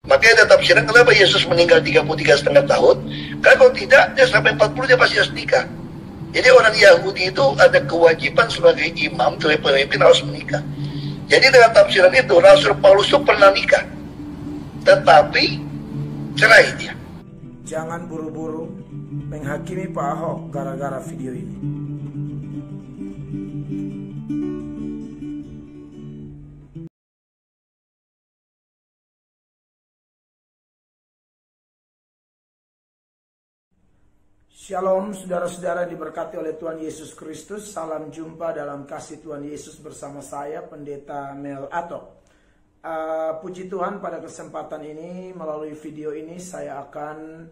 Makanya ada tafsiran kenapa Yesus meninggal 33,5 tahun. Karena kalau tidak, dia sampai 40 dia pasti harus nikah. Jadi orang Yahudi itu ada kewajiban sebagai imam, sebagai pemimpin harus menikah. Jadi dengan tafsiran itu, Rasul Paulus itu pernah nikah. Tetapi cerai dia. Jangan buru-buru menghakimi Pak Ahok gara-gara video ini. Shalom saudara-saudara diberkati oleh Tuhan Yesus Kristus. Salam jumpa dalam kasih Tuhan Yesus bersama saya Pendeta Mel Atok. Puji Tuhan, pada kesempatan ini melalui video ini saya akan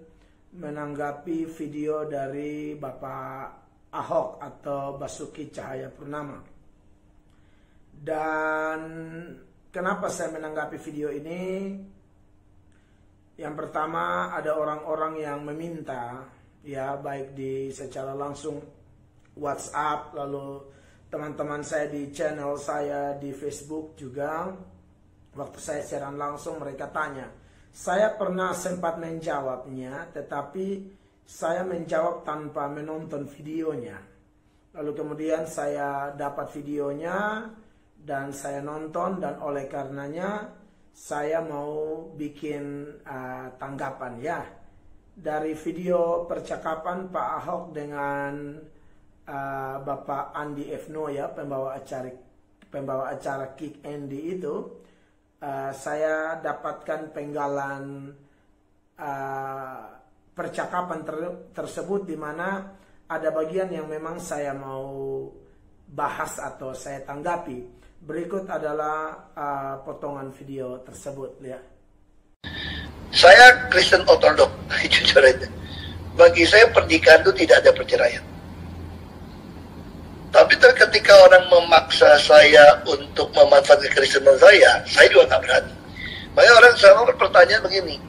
menanggapi video dari Bapak Ahok atau Basuki Cahayapurnama. Dan kenapa saya menanggapi video ini? Yang pertama, ada orang-orang yang meminta, ya, baik di secara langsung WhatsApp, lalu teman-teman saya di channel saya di Facebook juga. Waktu saya siaran langsung mereka tanya. Saya pernah sempat menjawabnya, tetapi saya menjawab tanpa menonton videonya. Lalu kemudian saya dapat videonya dan saya nonton, dan oleh karenanya saya mau bikin tanggapan, ya. Dari video percakapan Pak Ahok dengan Bapak Andi Efno, ya, pembawa acara Kick Andy itu, saya dapatkan penggalan percakapan tersebut, di mana ada bagian yang memang saya mau bahas atau saya tanggapi. Berikut adalah potongan video tersebut, ya. Saya Kristen Ortodok, jujur aja. Bagi saya pernikahan itu tidak ada perceraian. Tapi ketika orang memaksa saya untuk memanfaatkan kekristenan saya juga nggak berani. Makanya orang selalu bertanya begini.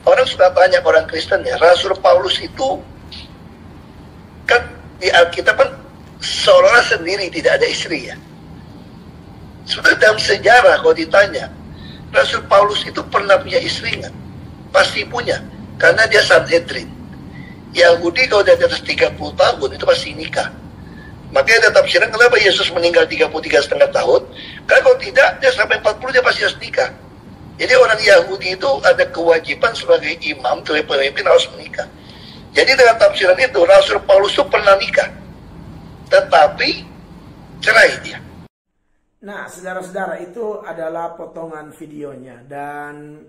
Orang suka tanya orang Kristen, ya, Rasul Paulus itu kan di Alkitab kan seolah sendiri, tidak ada istri, ya. Sebenarnya dalam sejarah kalau ditanya, Rasul Paulus itu pernah punya istri nggak? Pasti punya, karena dia Sanhedrin. Yahudi kalau dia di atas 30 tahun itu pasti nikah. Makanya ada tafsiran kenapa Yesus meninggal 33,5 tahun. Karena kalau tidak, dia sampai 40 dia pasti harus nikah. Jadi orang Yahudi itu ada kewajiban sebagai imam, sebagai pemimpin harus menikah. Jadi dengan tafsiran itu, Rasul Paulus itu pernah nikah. Tetapi cerai dia. Nah, saudara-saudara, itu adalah potongan videonya. Dan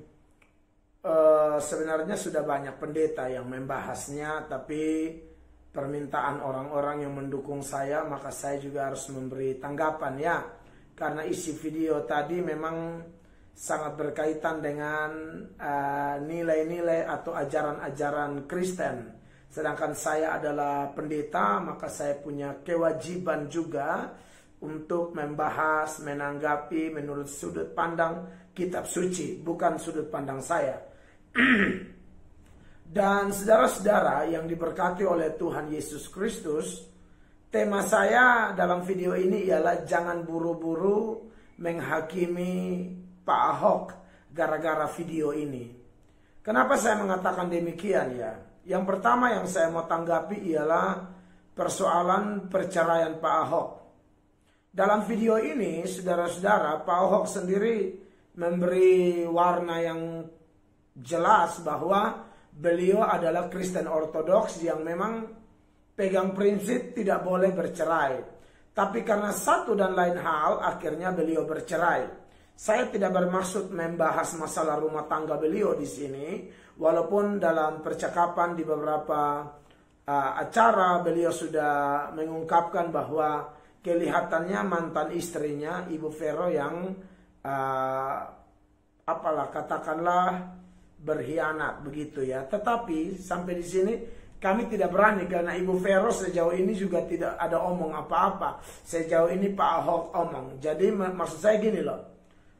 sebenarnya sudah banyak pendeta yang membahasnya, tapi permintaan orang-orang yang mendukung saya, maka saya juga harus memberi tanggapan, ya. Karena isi video tadi memang sangat berkaitan dengan nilai-nilai atau ajaran-ajaran Kristen. Sedangkan saya adalah pendeta, maka saya punya kewajiban juga untuk membahas, menanggapi menurut sudut pandang kitab suci, bukan sudut pandang saya. Dan saudara-saudara yang diberkati oleh Tuhan Yesus Kristus, tema saya dalam video ini ialah jangan buru-buru menghakimi Pak Ahok gara-gara video ini. Kenapa saya mengatakan demikian, ya? Yang pertama yang saya mau tanggapi ialah persoalan perceraian Pak Ahok. Dalam video ini, saudara-saudara, Pak Ahok sendiri memberi warna yang jelas bahwa beliau adalah Kristen Ortodoks yang memang pegang prinsip tidak boleh bercerai. Tapi karena satu dan lain hal, akhirnya beliau bercerai. Saya tidak bermaksud membahas masalah rumah tangga beliau di sini, walaupun dalam percakapan di beberapa acara beliau sudah mengungkapkan bahwa kelihatannya mantan istrinya Ibu Vero yang katakanlah berkhianat, begitu, ya. Tetapi sampai di sini kami tidak berani, karena Ibu Vero sejauh ini juga tidak ada omong apa-apa. Sejauh ini Pak Ahok omong. Jadi maksud saya gini loh,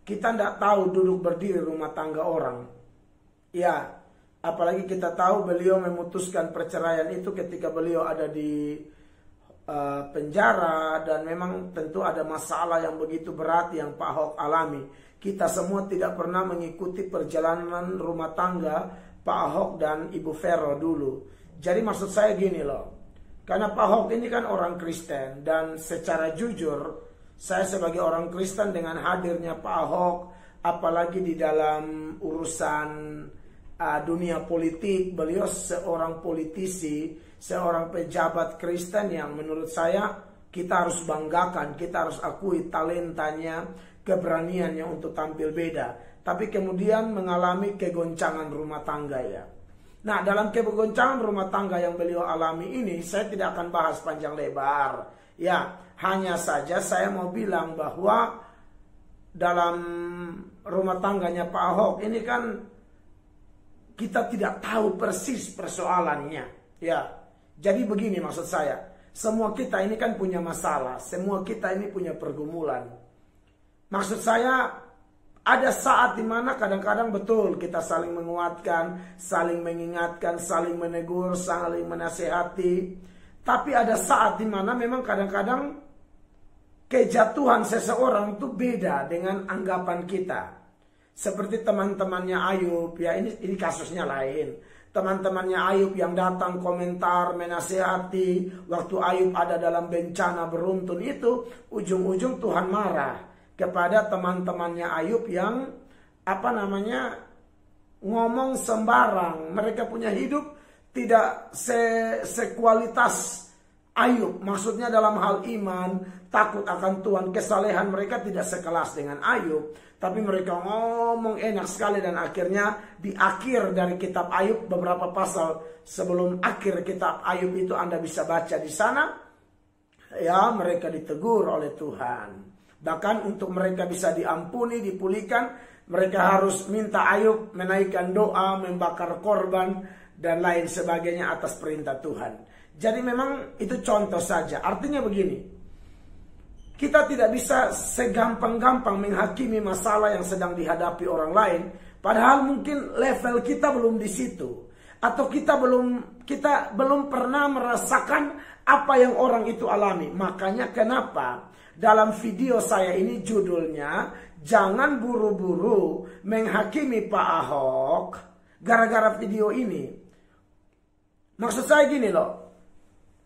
kita tidak tahu duduk berdiri rumah tangga orang, ya. Apalagi kita tahu beliau memutuskan perceraian itu ketika beliau ada di penjara, dan memang tentu ada masalah yang begitu berat yang Pak Ahok alami. Kita semua tidak pernah mengikuti perjalanan rumah tangga Pak Ahok dan Ibu Vero dulu. Jadi maksud saya gini loh, karena Pak Ahok ini kan orang Kristen, dan secara jujur saya sebagai orang Kristen dengan hadirnya Pak Ahok, apalagi di dalam urusan dunia politik, beliau seorang politisi, seorang pejabat Kristen yang menurut saya kita harus banggakan, kita harus akui talentanya, keberaniannya untuk tampil beda. Tapi kemudian mengalami kegoncangan rumah tangga ya. Nah, dalam kegoncangan rumah tangga yang beliau alami ini, saya tidak akan bahas panjang lebar. Ya, hanya saja saya mau bilang bahwa dalam rumah tangganya Pak Ahok ini kan kita tidak tahu persis persoalannya. Ya, jadi begini maksud saya. Semua kita ini kan punya masalah. Semua kita ini punya pergumulan. Maksud saya, ada saat dimana kadang-kadang betul kita saling menguatkan, saling mengingatkan, saling menegur, saling menasehati. Tapi ada saat dimana memang kadang-kadang kejatuhan seseorang itu beda dengan anggapan kita. Seperti teman-temannya Ayub, ya ini kasusnya lain. Teman-temannya Ayub yang datang komentar, menasehati, waktu Ayub ada dalam bencana beruntun itu, ujung-ujung Tuhan marah kepada teman-temannya Ayub yang ngomong sembarang. Mereka punya hidup tidak sekualitas Ayub. Maksudnya dalam hal iman, takut akan Tuhan, kesalehan mereka tidak sekelas dengan Ayub. Tapi mereka ngomong enak sekali, dan akhirnya di akhir dari kitab Ayub, beberapa pasal sebelum akhir kitab Ayub itu Anda bisa baca di sana, ya mereka ditegur oleh Tuhan. Bahkan untuk mereka bisa diampuni, dipulihkan, mereka harus minta Ayub menaikkan doa, membakar korban, dan lain sebagainya atas perintah Tuhan. Jadi memang itu contoh saja. Artinya begini, kita tidak bisa segampang-gampang menghakimi masalah yang sedang dihadapi orang lain, padahal mungkin level kita belum di situ, atau kita belum pernah merasakan apa yang orang itu alami. Makanya kenapa dalam video saya ini judulnya, jangan buru-buru menghakimi Pak Ahok gara-gara video ini. Maksud saya gini loh,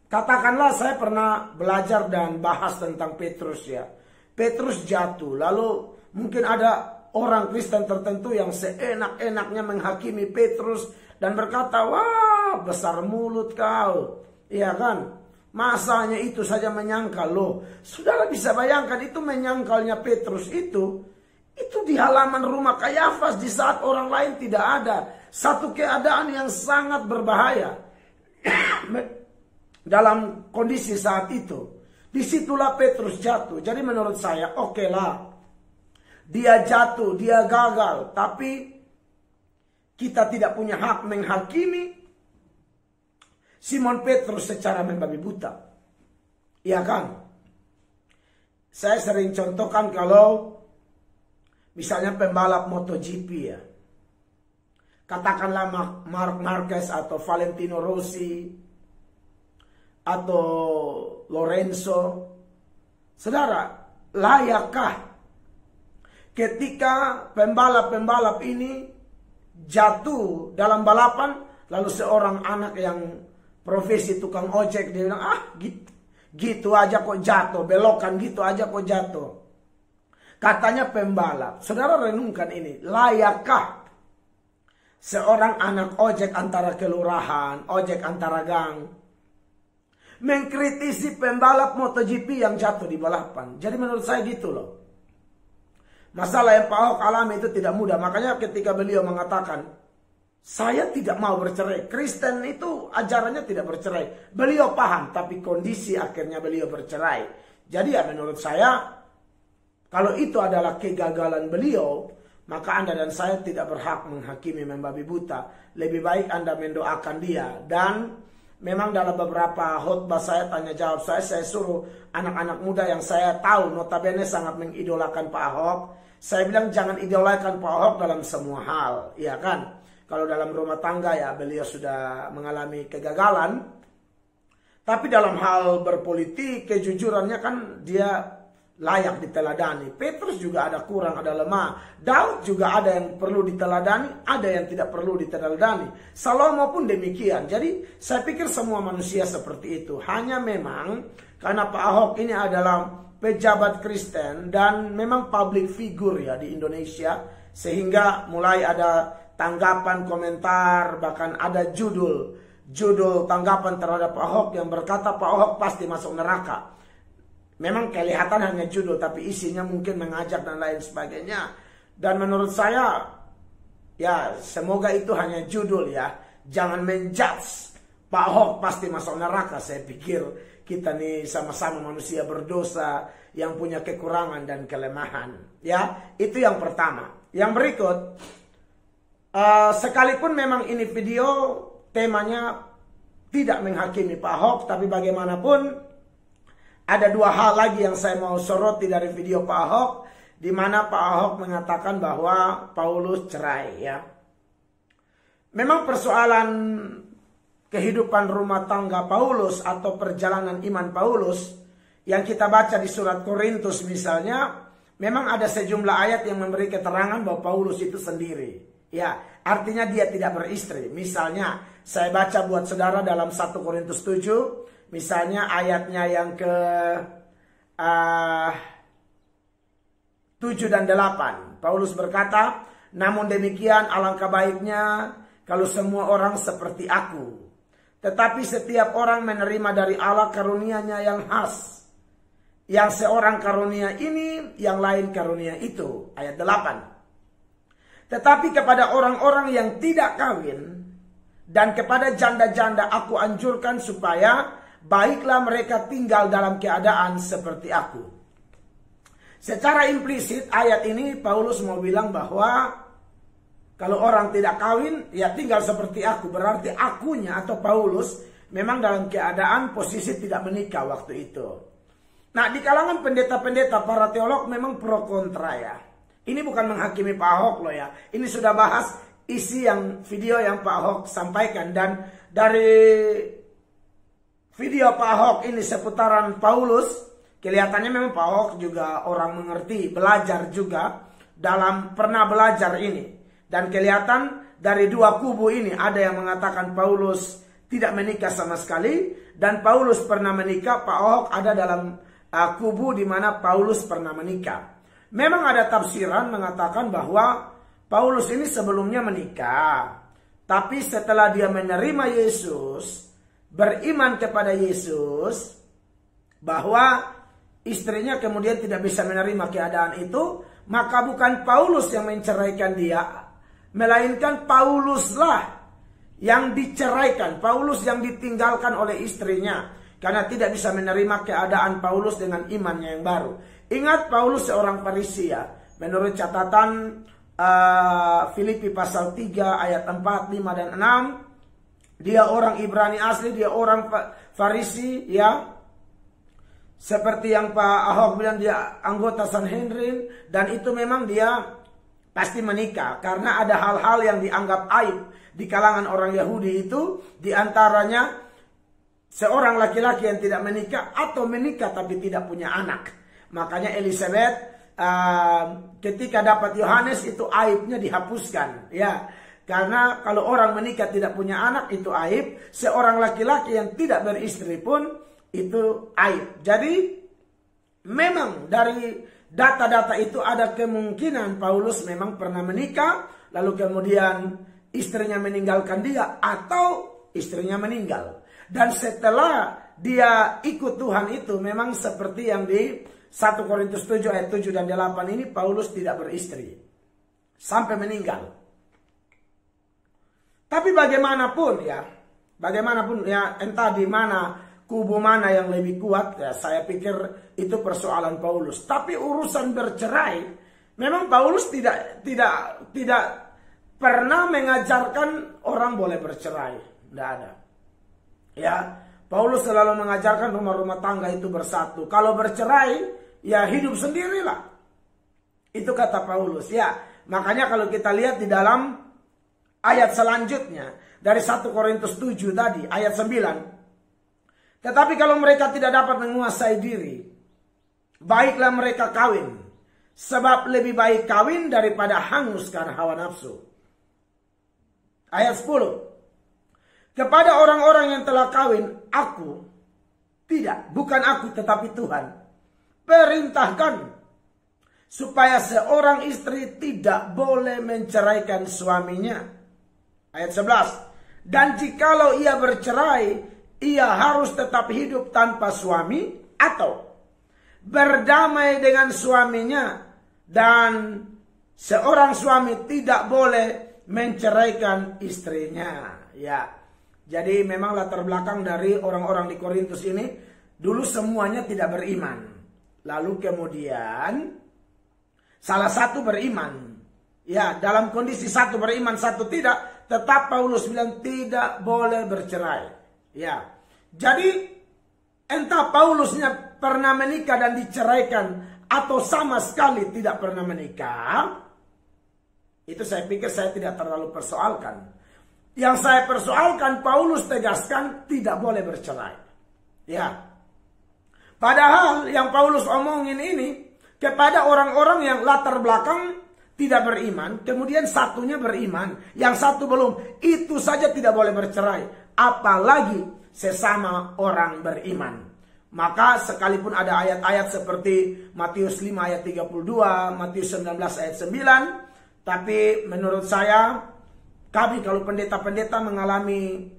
katakanlah saya pernah belajar dan bahas tentang Petrus ya. Petrus jatuh, lalu mungkin ada orang Kristen tertentu yang seenak-enaknya menghakimi Petrus dan berkata, wah besar mulut kau, iya kan? Masanya itu saja menyangkal loh. Saudara bisa bayangkan itu menyangkalnya Petrus itu di halaman rumah Kayafas di saat orang lain tidak ada. Satu keadaan yang sangat berbahaya dalam kondisi saat itu. Disitulah Petrus jatuh. Jadi menurut saya oke lah, dia jatuh, dia gagal, tapi kita tidak punya hak menghakimi Simon Petrus secara membabi buta. Iya kan? Saya sering contohkan kalau misalnya pembalap MotoGP ya. Katakanlah Marc Marquez atau Valentino Rossi atau Lorenzo. Saudara, layakkah ketika pembalap-pembalap ini jatuh dalam balapan, lalu seorang anak yang profesi tukang ojek, dia bilang, gitu aja kok jatuh, belokan gitu aja kok jatuh. Katanya pembalap. Saudara renungkan ini, layakkah seorang anak ojek antara kelurahan, ojek antara gang, mengkritisi pembalap MotoGP yang jatuh di balapan? Jadi menurut saya gitu loh. Masalah yang Pak Ahok alami itu tidak mudah. Makanya ketika beliau mengatakan, saya tidak mau bercerai. Kristen itu ajarannya tidak bercerai. Beliau paham, tapi kondisi akhirnya beliau bercerai. Jadi ya menurut saya, kalau itu adalah kegagalan beliau, maka Anda dan saya tidak berhak menghakimi membabi buta. Lebih baik Anda mendoakan dia. Dan memang dalam beberapa khotbah saya, tanya jawab saya suruh anak-anak muda yang saya tahu notabene sangat mengidolakan Pak Ahok. Saya bilang jangan idolakan Pak Ahok dalam semua hal, ya kan? Kalau dalam rumah tangga ya beliau sudah mengalami kegagalan. Tapi dalam hal berpolitik, kejujurannya kan dia layak diteladani. Petrus juga ada kurang, ada lemah. Daud juga ada yang perlu diteladani, ada yang tidak perlu diteladani. Salomo pun demikian. Jadi saya pikir semua manusia seperti itu. Hanya memang karena Pak Ahok ini adalah pejabat Kristen dan memang public figure ya di Indonesia, sehingga mulai ada tanggapan, komentar, bahkan ada judul tanggapan terhadap Pak Ahok yang berkata Pak Ahok pasti masuk neraka. Memang kelihatan hanya judul, tapi isinya mungkin mengajak dan lain sebagainya. Dan menurut saya, ya semoga itu hanya judul ya. Jangan menjudge Pak Ahok pasti masuk neraka. Saya pikir kita nih sama-sama manusia berdosa yang punya kekurangan dan kelemahan. Ya, itu yang pertama. Yang berikut, sekalipun memang ini video temanya tidak menghakimi Pak Ahok, tapi bagaimanapun ada dua hal lagi yang saya mau soroti dari video Pak Ahok, di mana Pak Ahok mengatakan bahwa Paulus cerai ya. Memang persoalan kehidupan rumah tangga Paulus atau perjalanan iman Paulus yang kita baca di surat Korintus misalnya, memang ada sejumlah ayat yang memberi keterangan bahwa Paulus itu sendiri. Ya, artinya dia tidak beristri. Misalnya, saya baca buat saudara dalam 1 Korintus 7, misalnya ayatnya yang ke 7 dan 8. Paulus berkata, namun demikian alangkah baiknya kalau semua orang seperti aku. Tetapi setiap orang menerima dari Allah karunia-Nya yang khas. Yang seorang karunia ini, yang lain karunia itu. Ayat 8. Tetapi kepada orang-orang yang tidak kawin dan kepada janda-janda aku anjurkan supaya baiklah mereka tinggal dalam keadaan seperti aku. Secara implisit ayat ini Paulus mau bilang bahwa kalau orang tidak kawin ya tinggal seperti aku. Berarti akunya atau Paulus memang dalam keadaan posisi tidak menikah waktu itu. Nah, di kalangan pendeta-pendeta para teolog memang pro kontra ya. Ini bukan menghakimi Pak Ahok loh ya. Ini sudah bahas isi yang video yang Pak Ahok sampaikan. Dan dari video Pak Ahok ini seputaran Paulus, kelihatannya memang Pak Ahok juga orang mengerti, belajar juga pernah belajar ini. Dan kelihatan dari dua kubu ini ada yang mengatakan Paulus tidak menikah sama sekali. Dan Paulus pernah menikah, Pak Ahok ada dalam kubu di mana Paulus pernah menikah. Memang ada tafsiran mengatakan bahwa Paulus ini sebelumnya menikah. Tapi setelah dia menerima Yesus, beriman kepada Yesus, bahwa istrinya kemudian tidak bisa menerima keadaan itu, maka bukan Paulus yang menceraikan dia, melainkan Pauluslah yang diceraikan. Paulus yang ditinggalkan oleh istrinya, karena tidak bisa menerima keadaan Paulus dengan imannya yang baru. Ingat Paulus seorang Farisi ya. Menurut catatan Filipi pasal 3 ayat 4, 5 dan 6. Dia orang Ibrani asli, dia orang Farisi ya. Seperti yang Pak Ahok bilang dia anggota Sanhedrin. Dan itu memang dia pasti menikah. Karena ada hal-hal yang dianggap aib di kalangan orang Yahudi itu. Di antaranya seorang laki-laki yang tidak menikah atau menikah tapi tidak punya anak. Makanya Elizabeth ketika dapat Yohanes itu aibnya dihapuskan ya. Karena kalau orang menikah tidak punya anak itu aib. Seorang laki-laki yang tidak beristri pun itu aib. Jadi memang dari data-data itu ada kemungkinan Paulus memang pernah menikah. Lalu kemudian istrinya meninggalkan dia atau istrinya meninggal. Dan setelah dia ikut Tuhan itu memang seperti yang di 1 Korintus 7 ayat 7 dan 8 ini Paulus tidak beristri sampai meninggal. Tapi bagaimanapun ya entah di mana kubu mana yang lebih kuat ya, saya pikir itu persoalan Paulus. Tapi urusan bercerai memang Paulus tidak pernah mengajarkan orang boleh bercerai, tidak ada. Ya, Paulus selalu mengajarkan rumah-rumah tangga itu bersatu. Kalau bercerai, ya hidup sendirilah. Itu kata Paulus. Ya, makanya kalau kita lihat di dalam ayat selanjutnya. Dari 1 Korintus 7 tadi, ayat 9. Tetapi kalau mereka tidak dapat menguasai diri, baiklah mereka kawin. Sebab lebih baik kawin daripada hangus karena hawa nafsu. Ayat 10. Kepada orang-orang yang telah kawin, aku, tidak, bukan aku tetapi Tuhan, perintahkan supaya seorang istri tidak boleh menceraikan suaminya. Ayat 11. Dan jikalau ia bercerai, ia harus tetap hidup tanpa suami atau berdamai dengan suaminya, dan seorang suami tidak boleh menceraikan istrinya. Ya, jadi memang latar belakang dari orang-orang di Korintus ini dulu semuanya tidak beriman. Lalu kemudian salah satu beriman. Ya, dalam kondisi satu beriman, satu tidak, tetap Paulus bilang tidak boleh bercerai. Ya, jadi entah Paulusnya pernah menikah dan diceraikan atau sama sekali tidak pernah menikah, itu saya pikir saya tidak terlalu persoalkan. Yang saya persoalkan, Paulus tegaskan tidak boleh bercerai. Ya, padahal yang Paulus omongin ini kepada orang-orang yang latar belakang tidak beriman, kemudian satunya beriman, yang satu belum, itu saja tidak boleh bercerai, apalagi sesama orang beriman. Maka sekalipun ada ayat-ayat seperti Matius 5 ayat 32, Matius 19 ayat 9, tapi menurut saya, kami kalau pendeta-pendeta mengalami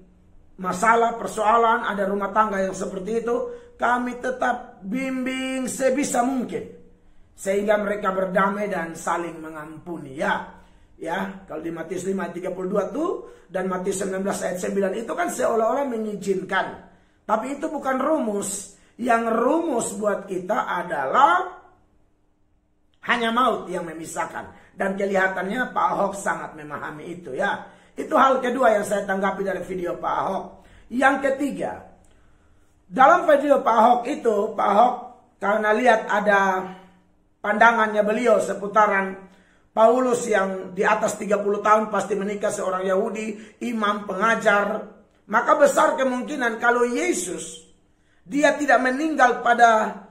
masalah, persoalan, ada rumah tangga yang seperti itu, kami tetap bimbing sebisa mungkin, sehingga mereka berdamai dan saling mengampuni. Ya, kalau di Matius 5 ayat 32 tuh, dan Matius 19 ayat 9 itu kan seolah-olah mengizinkan. Tapi itu bukan rumus. Yang rumus buat kita adalah hanya maut yang memisahkan. Dan kelihatannya Pak Ahok sangat memahami itu ya. Itu hal kedua yang saya tanggapi dari video Pak Ahok. Yang ketiga, dalam video Pak Ahok itu, Pak Ahok karena lihat ada pandangannya beliau seputaran Paulus yang di atas 30 tahun pasti menikah seorang Yahudi, imam, pengajar. Maka besar kemungkinan kalau Yesus, dia tidak meninggal pada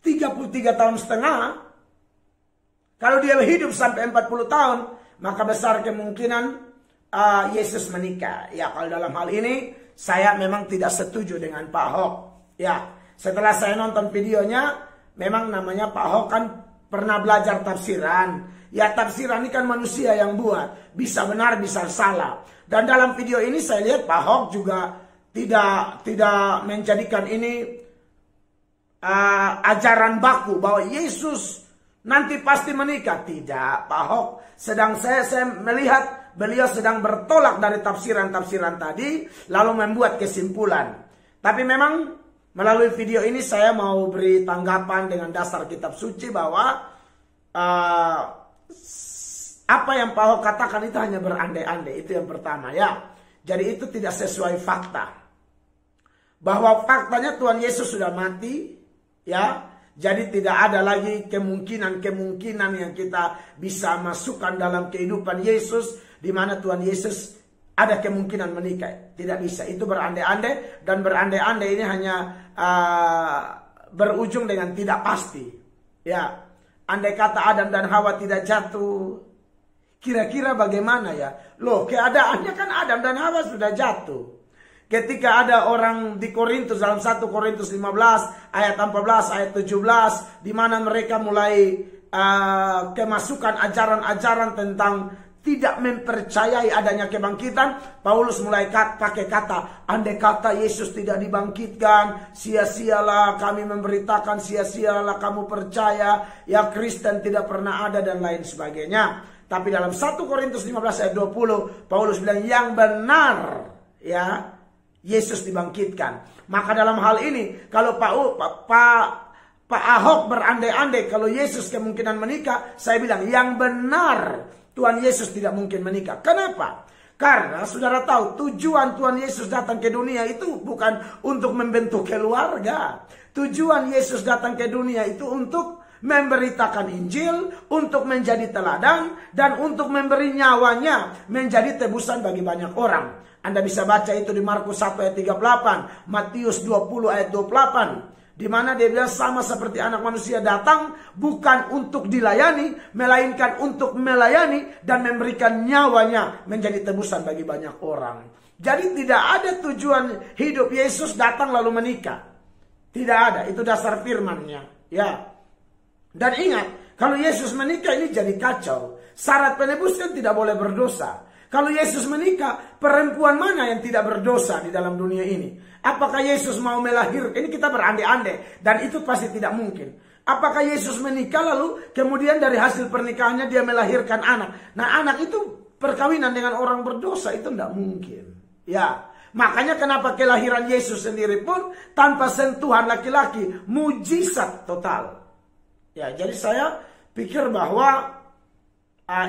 33 tahun setengah, kalau dia hidup sampai 40 tahun, maka besar kemungkinan Yesus menikah. Ya, kalau dalam hal ini, saya memang tidak setuju dengan Pak Ahok. Ya, setelah saya nonton videonya, memang namanya Pak Ahok kan pernah belajar tafsiran. Ya, tafsiran ini kan manusia yang buat. Bisa benar, bisa salah. Dan dalam video ini saya lihat Pak Ahok juga tidak menjadikan ini ajaran baku bahwa Yesus nanti pasti menikah. Tidak, Pak Ahok. Sedang saya melihat beliau sedang bertolak dari tafsiran-tafsiran tadi, lalu membuat kesimpulan. Tapi memang melalui video ini saya mau beri tanggapan dengan dasar kitab suci bahwa apa yang Pak Ahok katakan itu hanya berandai-andai. Itu yang pertama ya. Jadi itu tidak sesuai fakta. Bahwa faktanya Tuhan Yesus sudah mati ya. Jadi tidak ada lagi kemungkinan yang kita bisa masukkan dalam kehidupan Yesus, di mana Tuhan Yesus ada kemungkinan menikah. Tidak bisa. Itu berandai-andai, dan berandai-andai ini hanya berujung dengan tidak pasti. Ya, andai kata Adam dan Hawa tidak jatuh, kira-kira bagaimana ya? Loh, keadaannya kan Adam dan Hawa sudah jatuh. Ketika ada orang di Korintus dalam 1 Korintus 15 ayat 14 ayat 17 di mana mereka mulai kemasukan ajaran-ajaran tentang tidak mempercayai adanya kebangkitan, Paulus mulai pakai kata, andai kata Yesus tidak dibangkitkan, sia-sialah kami memberitakan, sia-sialah kamu percaya, ya Kristen tidak pernah ada dan lain sebagainya. Tapi dalam 1 Korintus 15 ayat 20 Paulus bilang yang benar ya, Yesus dibangkitkan. Maka dalam hal ini kalau Pak Ahok berandai-andai kalau Yesus kemungkinan menikah, saya bilang yang benar Tuhan Yesus tidak mungkin menikah. Kenapa? Karena saudara tahu tujuan Tuhan Yesus datang ke dunia itu bukan untuk membentuk keluarga. Tujuan Yesus datang ke dunia itu untuk memberitakan Injil, untuk menjadi teladan, dan untuk memberi nyawanya menjadi tebusan bagi banyak orang. Anda bisa baca itu di Markus 1 ayat 38, Matius 20 ayat 28. Di mana dia bilang sama seperti anak manusia datang bukan untuk dilayani, melainkan untuk melayani dan memberikan nyawanya menjadi tebusan bagi banyak orang. Jadi tidak ada tujuan hidup Yesus datang lalu menikah. Tidak ada, itu dasar firman-Nya. Ya. Dan ingat, kalau Yesus menikah ini jadi kacau. Syarat penebus kan tidak boleh berdosa. Kalau Yesus menikah, perempuan mana yang tidak berdosa di dalam dunia ini? Apakah Yesus mau melahirkan? Ini kita berandai-andai. Dan itu pasti tidak mungkin. Apakah Yesus menikah lalu kemudian dari hasil pernikahannya dia melahirkan anak? Nah, anak itu perkawinan dengan orang berdosa itu tidak mungkin. Ya. Makanya kenapa kelahiran Yesus sendiri pun tanpa sentuhan laki-laki, mujizat total. Ya, jadi saya pikir bahwa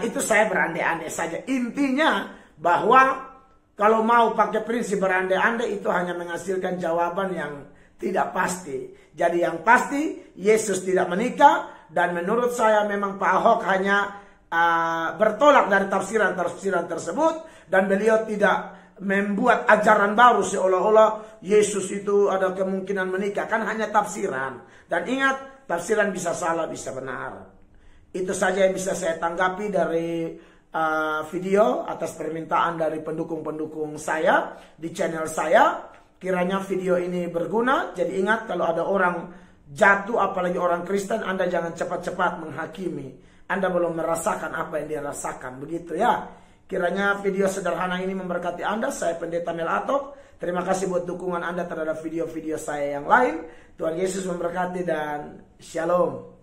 itu saya berandai-andai saja. Intinya bahwa kalau mau pakai prinsip berandai-andai itu hanya menghasilkan jawaban yang tidak pasti. Jadi yang pasti Yesus tidak menikah, dan menurut saya memang Pak Ahok hanya bertolak dari tafsiran-tafsiran tersebut, dan beliau tidak membuat ajaran baru seolah-olah Yesus itu ada kemungkinan menikah. Kan hanya tafsiran. Dan ingat, tafsiran bisa salah, bisa benar. Itu saja yang bisa saya tanggapi dari video atas permintaan dari pendukung-pendukung saya di channel saya. Kiranya video ini berguna. Jadi ingat, kalau ada orang jatuh, apalagi orang Kristen, Anda jangan cepat-cepat menghakimi. Anda belum merasakan apa yang dia rasakan. Begitu ya. Kiranya video sederhana ini memberkati Anda. Saya Pendeta Mel Atok. Terima kasih buat dukungan Anda terhadap video-video saya yang lain. Tuhan Yesus memberkati dan shalom.